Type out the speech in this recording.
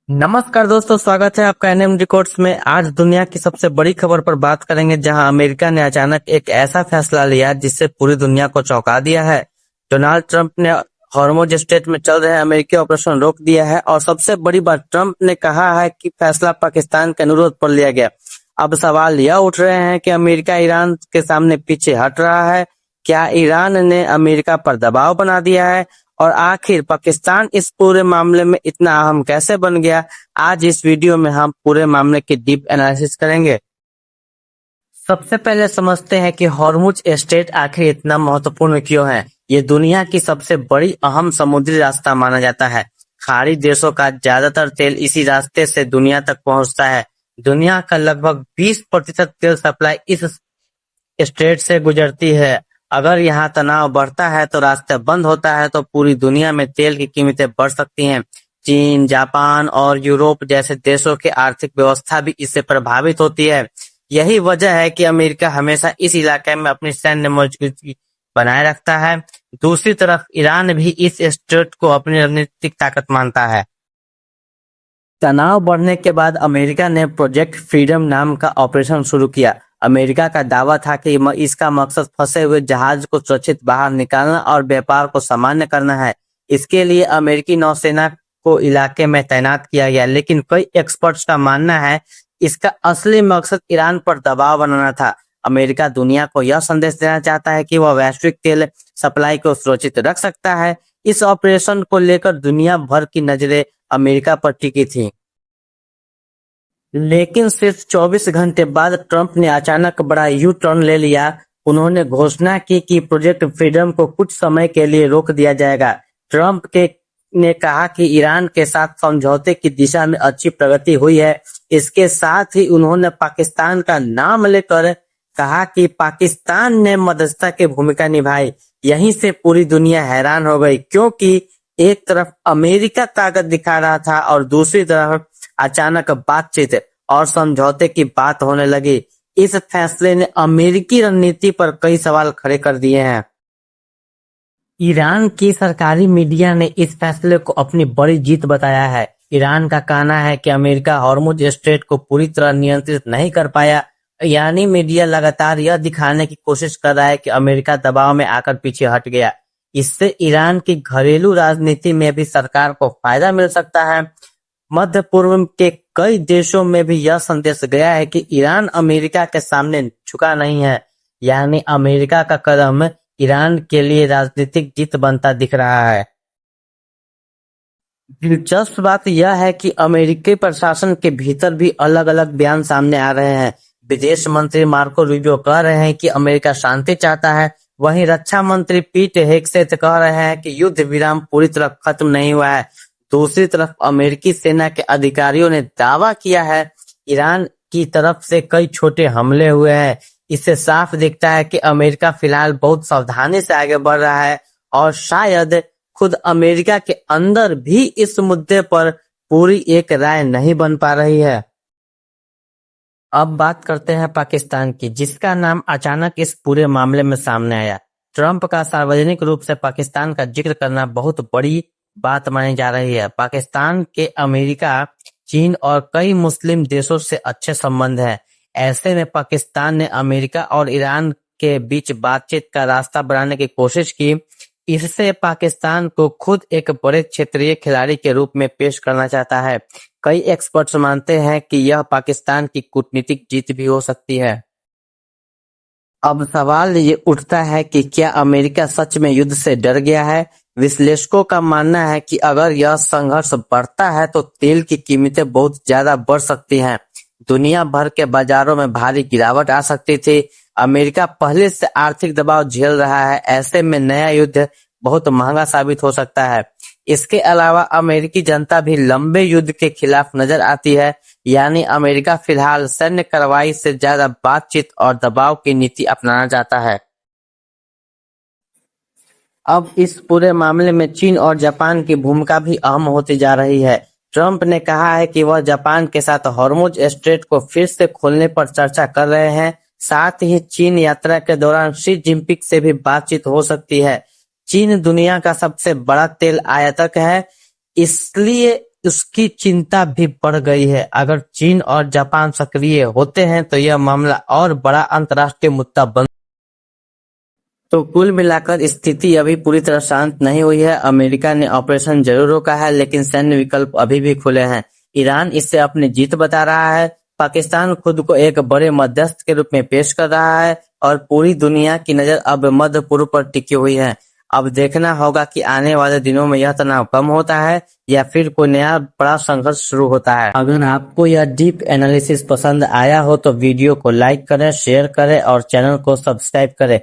नमस्कार दोस्तों, स्वागत है आपका एनएम रिकॉर्ड्स में। आज दुनिया की सबसे बड़ी खबर पर बात करेंगे, जहां अमेरिका ने अचानक एक ऐसा फैसला लिया जिससे पूरी दुनिया को चौंका दिया है। डोनाल्ड ट्रंप ने हॉर्मुज स्ट्रेट में चल रहे अमेरिकी ऑपरेशन रोक दिया है और सबसे बड़ी बात, ट्रंप ने कहा है कि फैसला पाकिस्तान के अनुरोध पर लिया गया। अब सवाल यह उठ रहे हैं कि अमेरिका ईरान के सामने पीछे हट रहा है। क्या ईरान ने अमेरिका पर दबाव बना दिया है? और आखिर पाकिस्तान इस पूरे मामले में इतना अहम कैसे बन गया? आज इस वीडियो में हम पूरे मामले की डीप एनालिसिस करेंगे। सबसे पहले समझते हैं कि हॉर्मुज स्ट्रेट आखिर इतना महत्वपूर्ण क्यों है। ये दुनिया की सबसे बड़ी अहम समुद्री रास्ता माना जाता है। खाड़ी देशों का ज्यादातर तेल इसी रास्ते से दुनिया तक पहुंचता है। दुनिया का लगभग 20% तेल सप्लाई इस स्ट्रेट से गुजरती है। अगर यहाँ तनाव बढ़ता है तो रास्ता बंद होता है तो पूरी दुनिया में तेल की कीमतें बढ़ सकती हैं। चीन, जापान और यूरोप जैसे देशों की आर्थिक व्यवस्था भी इससे प्रभावित होती है। यही वजह है कि अमेरिका हमेशा इस इलाके में अपनी सैन्य मौजूदगी बनाए रखता है। दूसरी तरफ ईरान भी इस स्ट्रेट को अपनी रणनीतिक ताकत मानता है। तनाव बढ़ने के बाद अमेरिका ने प्रोजेक्ट फ्रीडम नाम का ऑपरेशन शुरू किया। अमेरिका का दावा था कि इसका मकसद फंसे हुए जहाज को सुरक्षित बाहर निकालना और व्यापार को सामान्य करना है। इसके लिए अमेरिकी नौसेना को इलाके में तैनात किया गया, लेकिन कई एक्सपर्ट्स का मानना है इसका असली मकसद ईरान पर दबाव बनाना था। अमेरिका दुनिया को यह संदेश देना चाहता है कि वह वैश्विक तेल सप्लाई को सुरक्षित रख सकता है। इस ऑपरेशन को लेकर दुनिया भर की नजरें अमेरिका पर टिकी थी। लेकिन सिर्फ 24 घंटे बाद ट्रंप ने अचानक बड़ा यू टर्न ले लिया। उन्होंने घोषणा की कि प्रोजेक्ट फ्रीडम को कुछ समय के लिए रोक दिया जाएगा। ट्रंप ने कहा कि ईरान के साथ समझौते की दिशा में अच्छी प्रगति हुई है। इसके साथ ही उन्होंने पाकिस्तान का नाम लेकर कहा कि पाकिस्तान ने मध्यस्थता की भूमिका निभाई। यहीं से पूरी दुनिया हैरान हो गई, क्योंकि एक तरफ अमेरिका ताकत दिखा रहा था और दूसरी तरफ अचानक बातचीत और समझौते की बात होने लगी। इस फैसले ने अमेरिकी रणनीति पर कई सवाल खड़े कर दिए हैं। ईरान की सरकारी मीडिया ने इस फैसले को अपनी बड़ी जीत बताया है। ईरान का कहना है कि अमेरिका हॉर्मुज स्ट्रेट को पूरी तरह नियंत्रित नहीं कर पाया। ईरानी मीडिया लगातार यह दिखाने की कोशिश कर रहा है कि अमेरिका दबाव में आकर पीछे हट गया। इससे ईरान की घरेलू राजनीति में भी सरकार को फायदा मिल सकता है। मध्य पूर्व के कई देशों में भी यह संदेश गया है कि ईरान अमेरिका के सामने झुका नहीं है। यानी अमेरिका का कदम ईरान के लिए राजनीतिक जीत बनता दिख रहा है। दिलचस्प बात यह है कि अमेरिकी प्रशासन के भीतर भी अलग अलग बयान सामने आ रहे हैं। विदेश मंत्री मार्को रूबियो कह रहे हैं कि अमेरिका शांति चाहता है। वहीं रक्षा मंत्री पीट हेगसेथ कह रहे हैं कि युद्ध विराम पूरी तरह खत्म नहीं हुआ है। दूसरी तरफ अमेरिकी सेना के अधिकारियों ने दावा किया है ईरान की तरफ से कई छोटे हमले हुए हैं। इससे साफ दिखता है कि अमेरिका फिलहाल बहुत सावधानी से आगे बढ़ रहा है और शायद खुद अमेरिका के अंदर भी इस मुद्दे पर पूरी एक राय नहीं बन पा रही है। अब बात करते हैं पाकिस्तान की, जिसका नाम अचानक इस पूरे मामले में सामने आया। ट्रंप का सार्वजनिक रूप से पाकिस्तान का जिक्र करना बहुत बड़ी बात मानी जा रही है। पाकिस्तान के अमेरिका, चीन और कई मुस्लिम देशों से अच्छे संबंध हैं। ऐसे में पाकिस्तान ने अमेरिका और ईरान के बीच बातचीत का रास्ता बनाने की कोशिश की। इससे पाकिस्तान को खुद एक बड़े क्षेत्रीय खिलाड़ी के रूप में पेश करना चाहता है। कई एक्सपर्ट्स मानते हैं कि यह पाकिस्तान की कूटनीतिक जीत भी हो सकती है। अब सवाल ये उठता है कि क्या अमेरिका सच में युद्ध से डर गया है? विश्लेषकों का मानना है कि अगर यह संघर्ष बढ़ता है तो तेल की कीमतें बहुत ज्यादा बढ़ सकती हैं। दुनिया भर के बाजारों में भारी गिरावट आ सकती थी। अमेरिका पहले से आर्थिक दबाव झेल रहा है। ऐसे में नया युद्ध बहुत महंगा साबित हो सकता है। इसके अलावा अमेरिकी जनता भी लंबे युद्ध के खिलाफ नजर आती है। यानी अमेरिका फिलहाल सैन्य कार्रवाई से ज्यादा बातचीत और दबाव की नीति अपनाना चाहता है। अब इस पूरे मामले में चीन और जापान की भूमिका भी अहम होती जा रही है। ट्रंप ने कहा है कि वह जापान के साथ हॉर्मुज स्ट्रेट को फिर से खोलने पर चर्चा कर रहे हैं। साथ ही चीन यात्रा के दौरान शी जिनपिंग से भी बातचीत हो सकती है। चीन दुनिया का सबसे बड़ा तेल आयातक है, इसलिए उसकी चिंता भी बढ़ गई है। अगर चीन और जापान सक्रिय होते हैं तो यह मामला और बड़ा अंतर्राष्ट्रीय मुद्दा बन। तो कुल मिलाकर स्थिति अभी पूरी तरह शांत नहीं हुई है। अमेरिका ने ऑपरेशन जरूर रोका है, लेकिन सैन्य विकल्प अभी भी खुले हैं। ईरान इससे अपनी जीत बता रहा है। पाकिस्तान खुद को एक बड़े मध्यस्थ के रूप में पेश कर रहा है और पूरी दुनिया की नजर अब मध्य पूर्व पर टिकी हुई है। अब देखना होगा कि आने वाले दिनों में यह तनाव कम होता है या फिर कोई नया बड़ा संघर्ष शुरू होता है। अगर आपको यह डीप एनालिसिस पसंद आया हो तो वीडियो को लाइक करें, शेयर करें और चैनल को सब्सक्राइब करें।